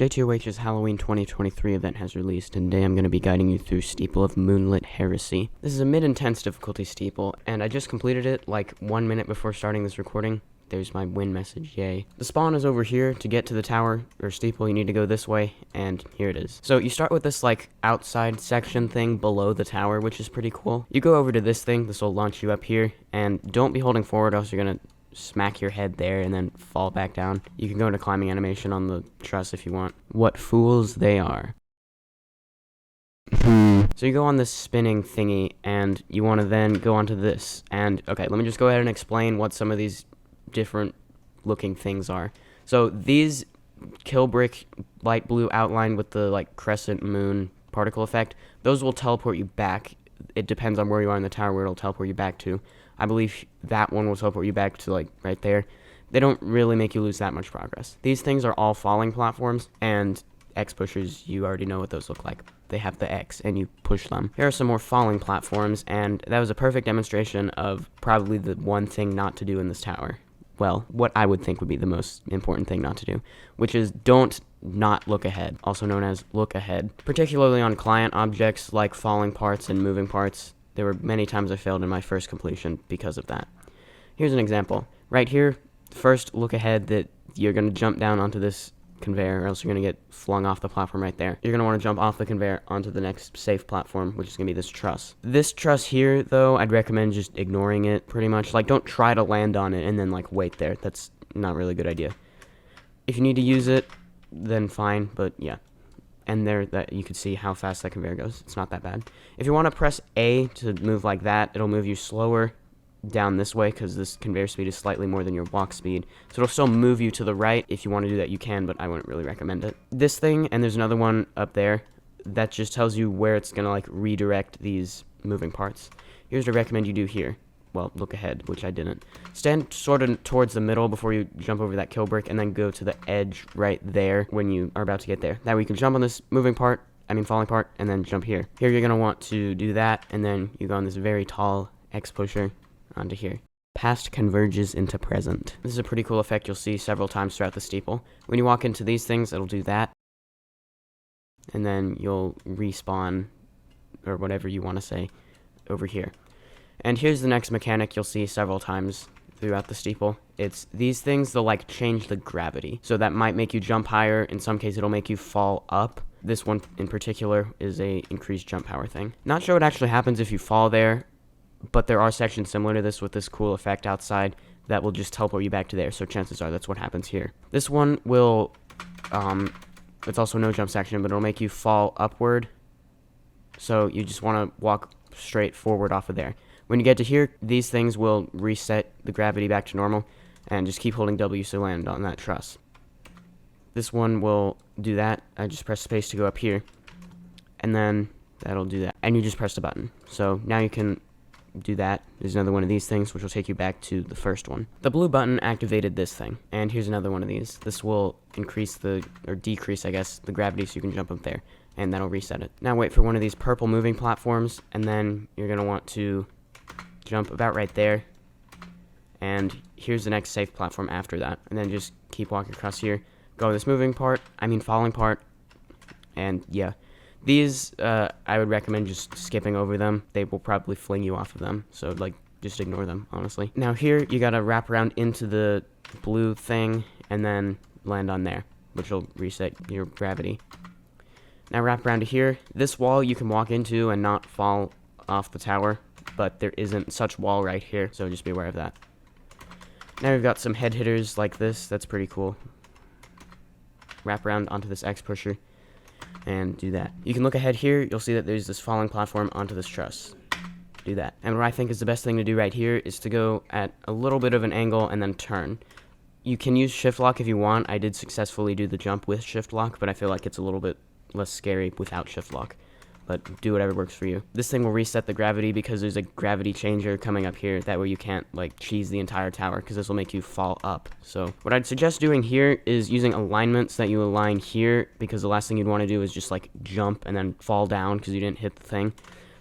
JToH's Halloween 2023 event has released, and today I'm going to be guiding you through Steeple of Moonlit Heresy. This is a mid-intense difficulty steeple, and I just completed it like 1 minute before starting this recording. There's my win message, yay. The spawn is over here. To get to the tower, or steeple, you need to go this way, and here it is. So you start with this like outside section thing below the tower, which is pretty cool. You go over to this thing, this will launch you up here, and don't be holding forward, else you're going to smack your head there and then fall back down. You can go into climbing animation on the truss if you want. What fools they are. So you go on this spinning thingy, and you want to then go onto this. And, okay, let me just go ahead and explain what some of these different looking things are. So these kill brick light blue outline with the like crescent moon particle effect, those will teleport you back. It depends on where you are in the tower where it'll teleport you back to. I believe that one will teleport you back to like right there. They don't really make you lose that much progress. These things are all falling platforms, and X pushers, you already know what those look like. They have the X and you push them. Here are some more falling platforms, and that was a perfect demonstration of probably the one thing not to do in this tower. Well, what I would think would be the most important thing not to do, which is don't not look ahead, also known as look ahead. Particularly on client objects like falling parts and moving parts. There were many times I failed in my first completion because of that. Here's an example. Right here, first look ahead that you're going to jump down onto this conveyor, or else you're going to get flung off the platform right there. You're going to want to jump off the conveyor onto the next safe platform, which is going to be this truss. This truss here, though, I'd recommend just ignoring it pretty much. Like, don't try to land on it and then, like, wait there. That's not really a good idea. If you need to use it, then fine, but yeah. And there, that you can see how fast that conveyor goes. It's not that bad. If you want to press A to move like that, it'll move you slower down this way because this conveyor speed is slightly more than your walk speed. So it'll still move you to the right. If you want to do that, you can, but I wouldn't really recommend it. This thing, and there's another one up there, that just tells you where it's going to like redirect these moving parts. Here's what I recommend you do here. Well, look ahead, which I didn't. Stand sort of towards the middle before you jump over that kill brick, and then go to the edge right there when you are about to get there. That way you can jump on this falling part, and then jump here. Here you're going to want to do that, and then you go on this very tall X pusher onto here. Past converges into present. This is a pretty cool effect you'll see several times throughout the steeple. When you walk into these things, it'll do that, and then you'll respawn, or whatever you want to say, over here. And here's the next mechanic you'll see several times throughout the steeple. It's these things, they'll like change the gravity. So that might make you jump higher. In some cases, it'll make you fall up. This one in particular is a increased jump power thing. Not sure what actually happens if you fall there, but there are sections similar to this with this cool effect outside that will just teleport you back to there. So chances are that's what happens here. This one will, it's also no jump section, but it'll make you fall upward. So you just want to walk straight forward off of there. When you get to here, these things will reset the gravity back to normal, and just keep holding W to land on that truss. This one will do that. I just press space to go up here, and then that'll do that. And you just press the button. So now you can do that. There's another one of these things, which will take you back to the first one. The blue button activated this thing, and here's another one of these. This will increase or decrease, I guess, the gravity so you can jump up there, and that'll reset it. Now wait for one of these purple moving platforms, and then you're going to want to jump about right there, and here's the next safe platform after that, and then just keep walking across here, go to this falling part, and yeah, these I would recommend just skipping over them. They will probably fling you off of them, so like just ignore them, honestly. Now here you gotta wrap around into the blue thing and then land on there, which will reset your gravity. Now wrap around to here. This wall you can walk into and not fall off the tower, but there isn't such wall right here, so just be aware of that. Now we've got some head hitters like this. That's pretty cool. Wrap around onto this X pusher and do that. You can look ahead here. You'll see that there's this falling platform onto this truss. Do that. And what I think is the best thing to do right here is to go at a little bit of an angle and then turn. You can use shift lock if you want. I did successfully do the jump with shift lock, but I feel like it's a little bit less scary without shift lock. But do whatever works for you. This thing will reset the gravity because there's a gravity changer coming up here. That way you can't like cheese the entire tower, because this will make you fall up. So what I'd suggest doing here is using alignments that you align here, because the last thing you'd want to do is just like jump and then fall down because you didn't hit the thing.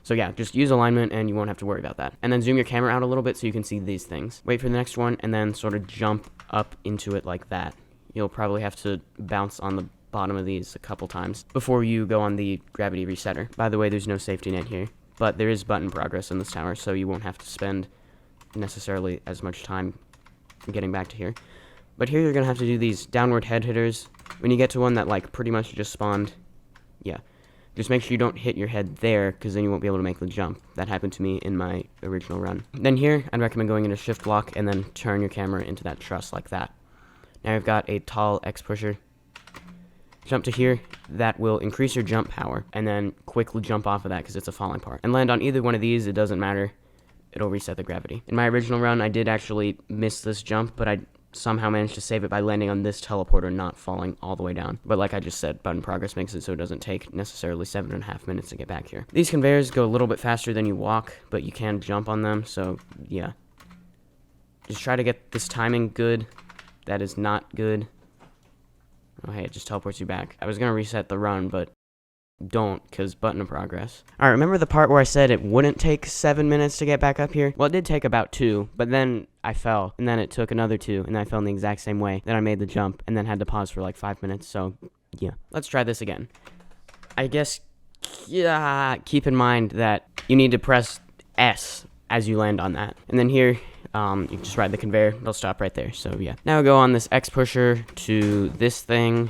So yeah, just use alignment and you won't have to worry about that. And then zoom your camera out a little bit so you can see these things. Wait for the next one and then sort of jump up into it like that. You'll probably have to bounce on the bottom of these a couple times before you go on the gravity resetter. By the way, there's no safety net here, but there is button progress in this tower, so you won't have to spend necessarily as much time getting back to here. But here you're going to have to do these downward head hitters. When you get to one that, like, pretty much just spawned, yeah, just make sure you don't hit your head there, because then you won't be able to make the jump. That happened to me in my original run. Then here, I'd recommend going into shift lock and then turn your camera into that truss like that. Now you've got a tall X pusher. Jump to here. That will increase your jump power, and then quickly jump off of that because it's a falling part. And land on either one of these, it doesn't matter. It'll reset the gravity. In my original run, I did actually miss this jump, but I somehow managed to save it by landing on this teleporter, not falling all the way down. But like I just said, button progress makes it so it doesn't take necessarily 7.5 minutes to get back here. These conveyors go a little bit faster than you walk, but you can jump on them, so yeah. Just try to get this timing good. That is not good. Oh hey, it just teleports you back. I was gonna reset the run, but don't, because button progress. Alright, remember the part where I said it wouldn't take 7 minutes to get back up here? Well, it did take about 2, but then I fell, and then it took another 2, and then I fell in the exact same way. Then I made the jump, and then had to pause for like 5 minutes, so yeah. Let's try this again. I guess, yeah, keep in mind that you need to press S as you land on that. And then here, you can just ride the conveyor, they'll stop right there, so yeah. Now go on this X pusher to this thing,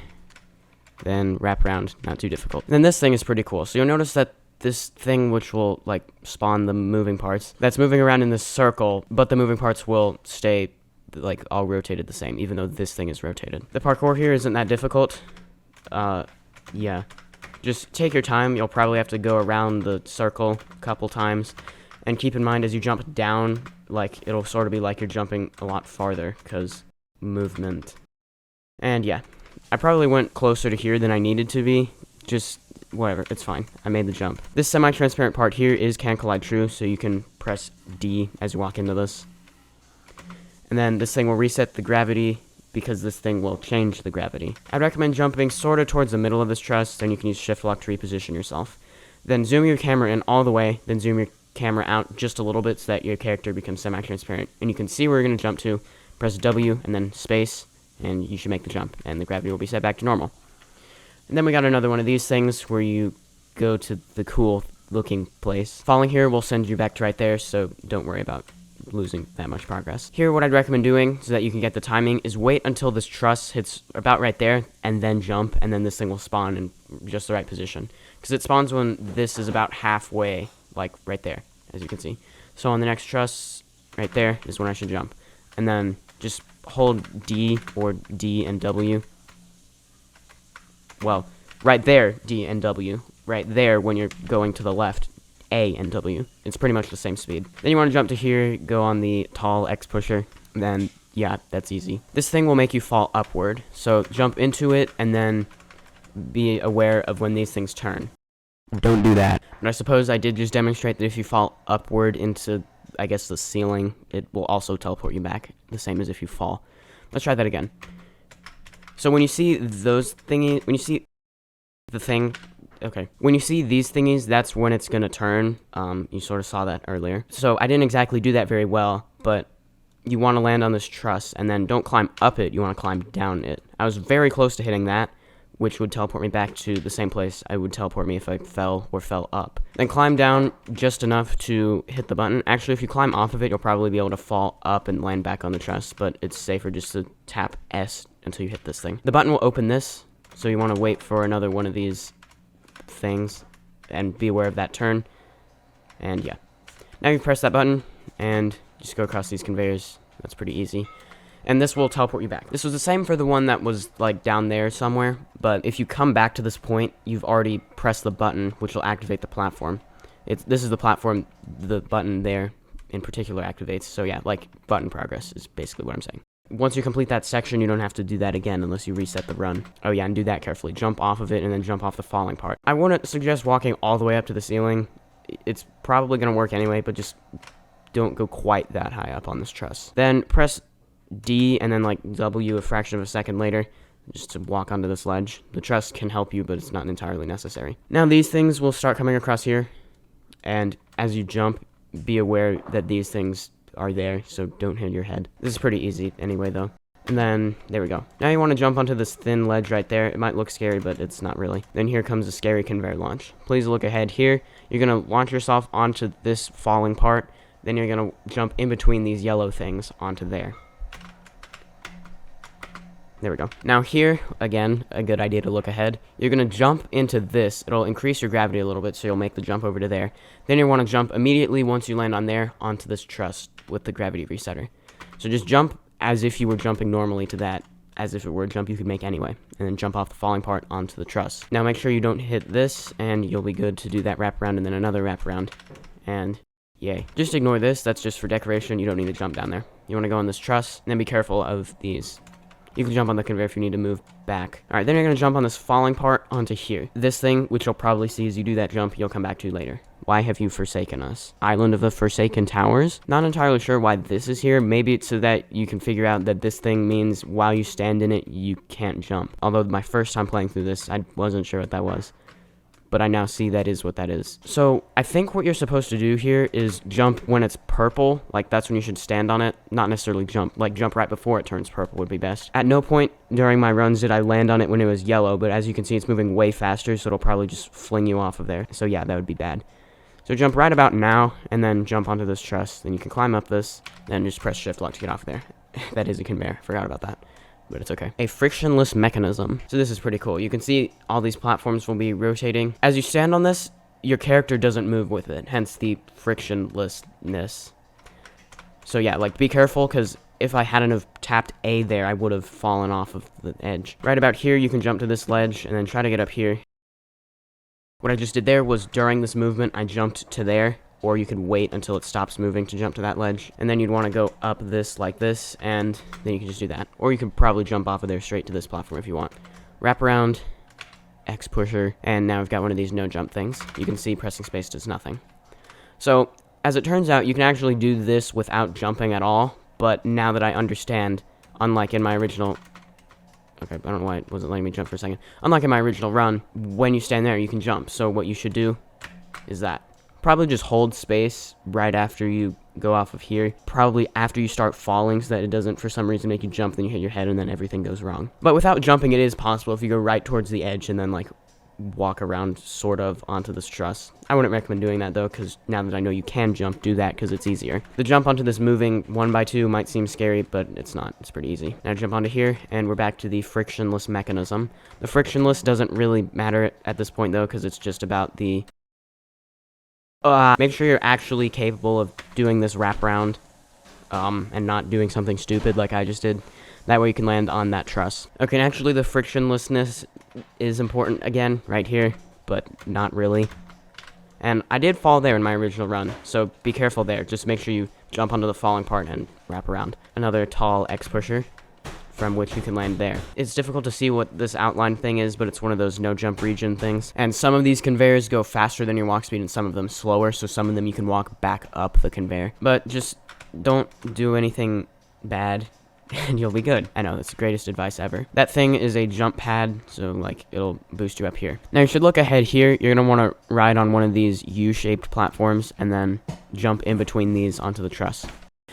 then wrap around, not too difficult. And then this thing is pretty cool. So you'll notice that this thing, which will like spawn the moving parts, that's moving around in this circle, but the moving parts will stay like all rotated the same, even though this thing is rotated. The parkour here isn't that difficult. Yeah. Just take your time. You'll probably have to go around the circle a couple times. And keep in mind as you jump down, like it'll sort of be like you're jumping a lot farther, because movement. And yeah. I probably went closer to here than I needed to be. Just, whatever, it's fine. I made the jump. This semi-transparent part here is can collide true, so you can press D as you walk into this. And then this thing will reset the gravity, because this thing will change the gravity. I'd recommend jumping sort of towards the middle of this truss, then you can use shift lock to reposition yourself. Then zoom your camera in all the way, then zoom your camera out just a little bit so that your character becomes semi-transparent. And you can see where you're going to jump to. Press W and then space, and you should make the jump, and the gravity will be set back to normal. And then we got another one of these things where you go to the cool looking place. Falling here will send you back to right there, so don't worry about losing that much progress. Here, what I'd recommend doing so that you can get the timing is wait until this truss hits about right there, and then jump, and then this thing will spawn in just the right position. Because it spawns when this is about halfway, like right there, as you can see. So on the next truss, right there, is when I should jump. And then just hold D or D and W. Well, right there, D and W. Right there, when you're going to the left, A and W. It's pretty much the same speed. Then you want to jump to here, go on the tall X pusher, then, yeah, that's easy. This thing will make you fall upward, so jump into it, and then be aware of when these things turn. Don't do that. But I suppose I did just demonstrate that if you fall upward into, I guess, the ceiling, it will also teleport you back, the same as if you fall. Let's try that again. So when you see those thingies, when you see the thing, okay, when you see these thingies, that's when it's gonna turn. You sort of saw that earlier. So I didn't exactly do that very well, but you want to land on this truss, and then don't climb up it, you want to climb down it. I was very close to hitting that, which would teleport me back to the same place I would teleport me if I fell or fell up. Then climb down just enough to hit the button. Actually, if you climb off of it, you'll probably be able to fall up and land back on the truss, but it's safer just to tap S until you hit this thing. The button will open this, so you want to wait for another one of these things and be aware of that turn. And yeah. Now you press that button and just go across these conveyors. That's pretty easy. And this will teleport you back. This was the same for the one that was like down there somewhere, but if you come back to this point, you've already pressed the button, which will activate the platform. This is the platform the button there in particular activates. So yeah, like button progress is basically what I'm saying. Once you complete that section, you don't have to do that again unless you reset the run. Oh yeah, and do that carefully. Jump off of it and then jump off the falling part. I wouldn't suggest walking all the way up to the ceiling. It's probably going to work anyway, but just don't go quite that high up on this truss. Then press D and then like W a fraction of a second later just to walk onto this ledge. The truss can help you, but it's not entirely necessary. Now these things will start coming across here, and as you jump, be aware that these things are there, so don't hit your head. This is pretty easy anyway though. And then, there we go. Now you want to jump onto this thin ledge right there. It might look scary, but it's not really. Then here comes a scary conveyor launch. Please look ahead here. You're going to launch yourself onto this falling part. Then you're going to jump in between these yellow things onto there. There we go. Now here, again, a good idea to look ahead. You're going to jump into this. It'll increase your gravity a little bit, so you'll make the jump over to there. Then you want to jump immediately once you land on there onto this truss with the gravity resetter. So just jump as if you were jumping normally to that, as if it were a jump you could make anyway, and then jump off the falling part onto the truss. Now make sure you don't hit this, and you'll be good to do that wraparound and then another wraparound, and yay. Just ignore this. That's just for decoration. You don't need to jump down there. You want to go on this truss, and then be careful of these. You can jump on the conveyor if you need to move back. Alright, then you're going to jump on this falling part onto here. This thing, which you'll probably see as you do that jump, you'll come back to later. Why have you forsaken us? Island of the Forsaken Towers? Not entirely sure why this is here. Maybe it's so that you can figure out that this thing means while you stand in it, you can't jump. Although my first time playing through this, I wasn't sure what that was. But I now see that is what that is. So, I think what you're supposed to do here is jump when it's purple. Like, that's when you should stand on it. Not necessarily jump. Like, jump right before it turns purple would be best. At no point during my runs did I land on it when it was yellow. But as you can see, it's moving way faster. So, it'll probably just fling you off of there. So, yeah, that would be bad. So, jump right about now. And then jump onto this truss. Then you can climb up this. Then just press shift lock to get off of there. That is a conveyor. Forgot about that. But it's okay. A frictionless mechanism. So this is pretty cool. You can see all these platforms will be rotating. As you stand on this, your character doesn't move with it, hence the frictionlessness. So yeah, like, be careful, because if I hadn't have tapped A there, I would have fallen off of the edge. Right about here, you can jump to this ledge, and then try to get up here. What I just did there was, during this movement, I jumped to there. Or you could wait until it stops moving to jump to that ledge. And then you'd want to go up this like this, and then you can just do that. Or you could probably jump off of there straight to this platform if you want. Wrap around, X pusher, and now we've got one of these no jump things. You can see pressing space does nothing. So, as it turns out, you can actually do this without jumping at all. But now that I understand, unlike in my original... Okay, I don't know why it wasn't letting me jump for a second. Unlike in my original run, when you stand there, you can jump. So what you should do is that. Probably just hold space right after you go off of here. Probably after you start falling so that it doesn't, for some reason, make you jump, then you hit your head, and then everything goes wrong. But without jumping, it is possible if you go right towards the edge and then, like, walk around sort of onto this truss. I wouldn't recommend doing that, though, because now that I know you can jump, do that because it's easier. The jump onto this moving 1x2 might seem scary, but it's not. It's pretty easy. Now jump onto here, and we're back to the frictionless mechanism. The frictionless doesn't really matter at this point, though, because it's just about the... make sure you're actually capable of doing this wraparound, and not doing something stupid like I just did. That way you can land on that truss. Okay, and actually the frictionlessness is important again, right here, but not really. And I did fall there in my original run, so be careful there. Just make sure you jump onto the falling part and wrap around. Another tall X pusher, from which you can land there. It's difficult to see what this outline thing is, but it's one of those no jump region things. And some of these conveyors go faster than your walk speed and some of them slower, so some of them you can walk back up the conveyor. But just don't do anything bad and you'll be good. I know, that's the greatest advice ever. That thing is a jump pad, so like it'll boost you up here. Now you should look ahead here. You're gonna want to ride on one of these U-shaped platforms and then jump in between these onto the truss.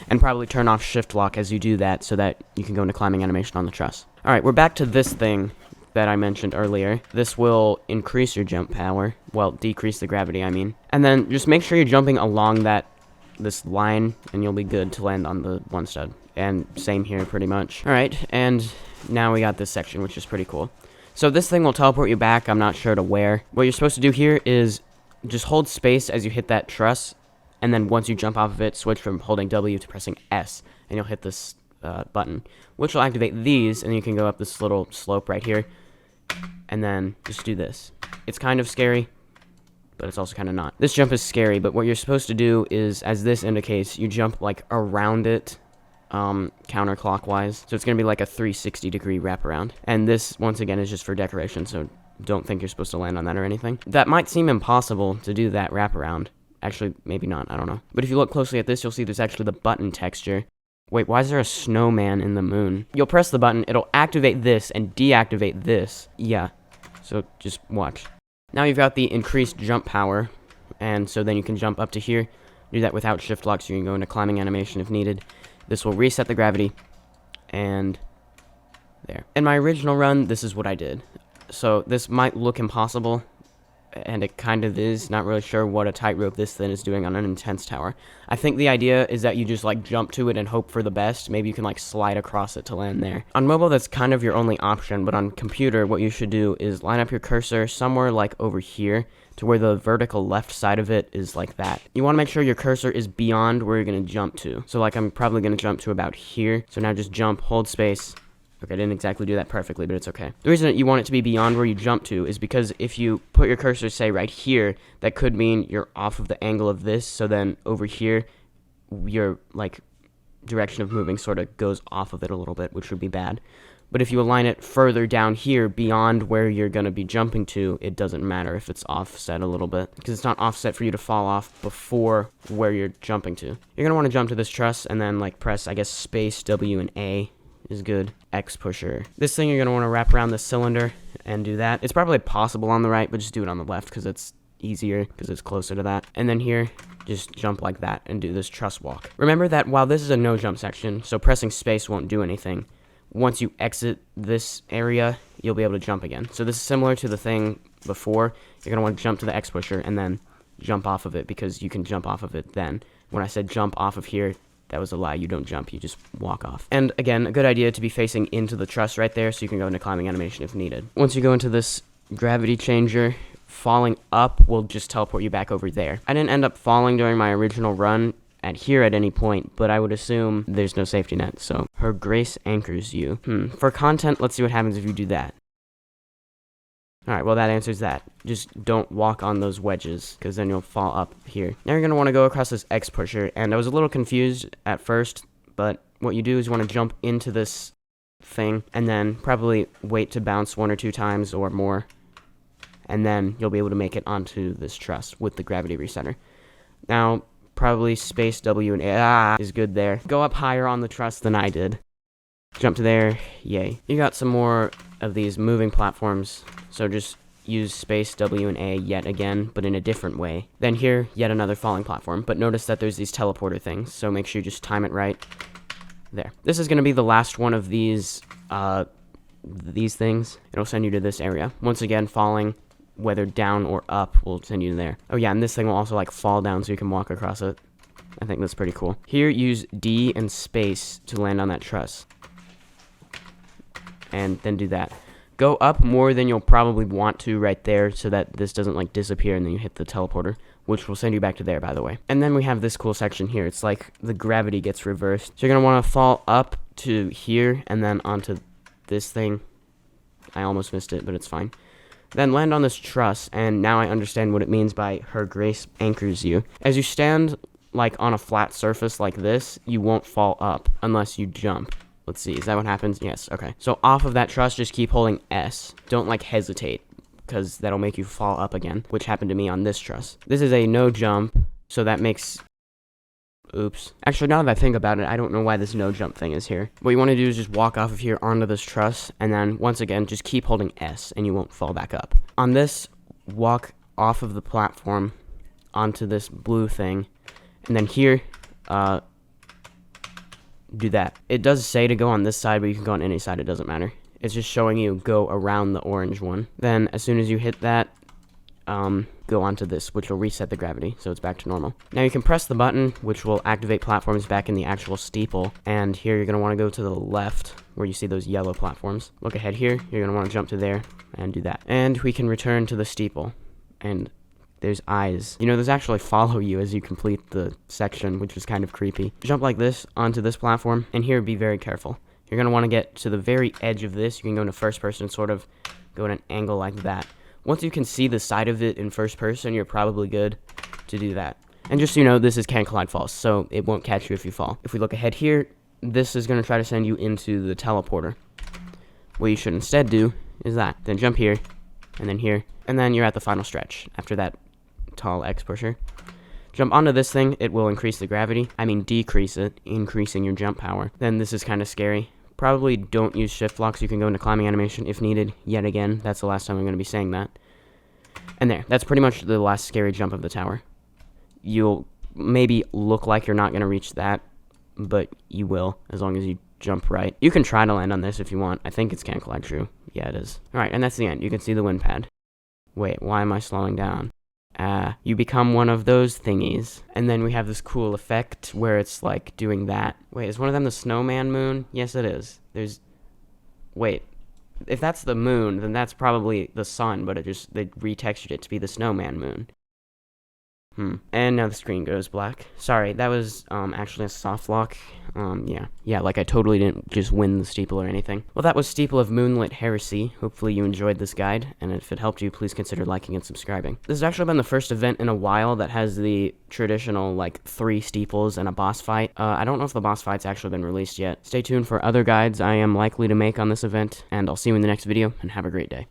And probably turn off shift lock as you do that so that you can go into climbing animation on the truss. Alright, we're back to this thing that I mentioned earlier. This will increase your jump power. Well, decrease the gravity, I mean. And then just make sure you're jumping along this line, and you'll be good to land on the one stud. And same here, pretty much. Alright, and now we got this section, which is pretty cool. So this thing will teleport you back. I'm not sure to where. What you're supposed to do here is just hold space as you hit that truss. And then once you jump off of it, switch from holding W to pressing S, and you'll hit this button, which will activate these, and you can go up this little slope right here, and then just do this. It's kind of scary, but it's also kind of not. This jump is scary, but what you're supposed to do is, as this indicates, you jump like around it, counterclockwise. So it's going to be like a 360-degree wraparound. And this, once again, is just for decoration, so don't think you're supposed to land on that or anything. That might seem impossible to do that wraparound. Actually, maybe not, I don't know. But if you look closely at this, you'll see there's actually the button texture. Wait, why is there a snowman in the moon? You'll press the button, it'll activate this and deactivate this. Yeah, so just watch. Now you've got the increased jump power, and so then you can jump up to here. Do that without shift lock, so you can go into climbing animation if needed. This will reset the gravity, and There. In my original run, this is what I did. So this might look impossible, and it kind of is. Not really sure what a tightrope this thin is doing on an intense tower. I think the idea is that you just like jump to it and hope for the best. Maybe you can like slide across it to land there. On mobile, that's kind of your only option, but on computer, what you should do is line up your cursor somewhere like over here to where the vertical left side of it is like that. You want to make sure your cursor is beyond where you're going to jump to. So like I'm probably going to jump to about here. So now just jump, hold space. Okay, I didn't exactly do that perfectly, but it's okay. The reason that you want it to be beyond where you jump to is because if you put your cursor, say, right here, that could mean you're off of the angle of this, so then over here, your, like, direction of moving sort of goes off of it a little bit, which would be bad. But if you align it further down here, beyond where you're going to be jumping to, it doesn't matter if it's offset a little bit, because it's not offset for you to fall off before where you're jumping to. You're going to want to jump to this truss, and then, like, press, I guess, space, W, and A. Is good. X pusher. This thing you're going to want to wrap around the cylinder and do that. It's probably possible on the right, but just do it on the left because it's easier, because it's closer to that. And then here, just jump like that and do this truss walk. Remember that while this is a no jump section, so pressing space won't do anything, once you exit this area, you'll be able to jump again. So this is similar to the thing before. You're going to want to jump to the X pusher and then jump off of it, because you can jump off of it then. When I said jump off of here, that was a lie. You don't jump, you just walk off. And again, a good idea to be facing into the truss right there so you can go into climbing animation if needed. Once you go into this gravity changer, falling up will just teleport you back over there. I didn't end up falling during my original run at here at any point, but I would assume there's no safety net, so Her Grace anchors you. For content, let's see what happens if you do that. Alright, well that answers that. Just don't walk on those wedges, because then you'll fall up here. Now you're going to want to go across this X pusher, and I was a little confused at first, but what you do is you want to jump into this thing, and then probably wait to bounce 1 or 2 times or more, and then you'll be able to make it onto this truss with the gravity resetter. Now, probably space W and A is good there. Go up higher on the truss than I did. Jump to there, yay. You got some more of these moving platforms, so just use space W and A yet again, but in a different way. Then here, yet another falling platform, but notice that there's these teleporter things, so make sure you just time it right. There. This is going to be the last one of these things. It'll send you to this area. Once again, falling, whether down or up, will send you there. Oh yeah, and this thing will also like fall down so you can walk across it. I think that's pretty cool. Here, use D and space to land on that truss. And then do that. Go up more than you'll probably want to right there so that this doesn't like disappear and then you hit the teleporter, which will send you back to there, by the way. And then we have this cool section here. It's like the gravity gets reversed. So you're going to want to fall up to here and then onto this thing. I almost missed it, but it's fine. Then land on this truss, and now I understand what it means by Her Grace anchors you. As you stand like on a flat surface like this, you won't fall up unless you jump. Let's see, is that what happens? Yes, okay. So off of that truss, just keep holding S. Don't like hesitate, because that'll make you fall up again, which happened to me on this truss. This is a no jump, so that makes... Oops. Actually, now that I think about it, I don't know why this no jump thing is here. What you want to do is just walk off of here onto this truss, and then once again, just keep holding S, and you won't fall back up. On this, walk off of the platform onto this blue thing, and then here, do that. It does say to go on this side, but you can go on any side, it doesn't matter. It's just showing you go around the orange one. Then, as soon as you hit that, go onto this, which will reset the gravity, so it's back to normal. Now you can press the button, which will activate platforms back in the actual steeple, and here you're going to want to go to the left, where you see those yellow platforms. Look ahead here, you're going to want to jump to there, and do that. And we can return to the steeple, and there's eyes. You know, those actually follow you as you complete the section, which is kind of creepy. Jump like this onto this platform, and here be very careful. You're going to want to get to the very edge of this. You can go into first person, sort of go at an angle like that. Once you can see the side of it in first person, you're probably good to do that. And just so you know, this is Can Collide Falls, so it won't catch you if you fall. If we look ahead here, this is going to try to send you into the teleporter. What you should instead do is that. Then jump here, and then here, and then you're at the final stretch after that tall X pusher. Jump onto this thing, it will increase the gravity. I mean decrease it, increasing your jump power. Then this is kind of scary. Probably don't use shift locks. You can go into climbing animation if needed. Yet again, that's the last time I'm going to be saying that. And there, that's pretty much the last scary jump of the tower. You'll maybe look like you're not going to reach that, but you will, as long as you jump right. You can try to land on this if you want. I think it's can't collide true. Yeah, it is. Alright, and that's the end. You can see the wind pad. Wait, why am I slowing down? You become one of those thingies. And then we have this cool effect where it's like doing that. Wait, is one of them the snowman moon? Yes, it is. Wait. If that's the moon, then that's probably the sun, but they retextured it to be the snowman moon. And now the screen goes black. Sorry, that was actually a soft lock. Yeah, like I totally didn't just win the steeple or anything. Well, that was Steeple of Moonlit Heresy. Hopefully you enjoyed this guide, and if it helped you, please consider liking and subscribing. This has actually been the first event in a while that has the traditional, like, 3 steeples and a boss fight. I don't know if the boss fight's actually been released yet. Stay tuned for other guides I am likely to make on this event, and I'll see you in the next video, and have a great day.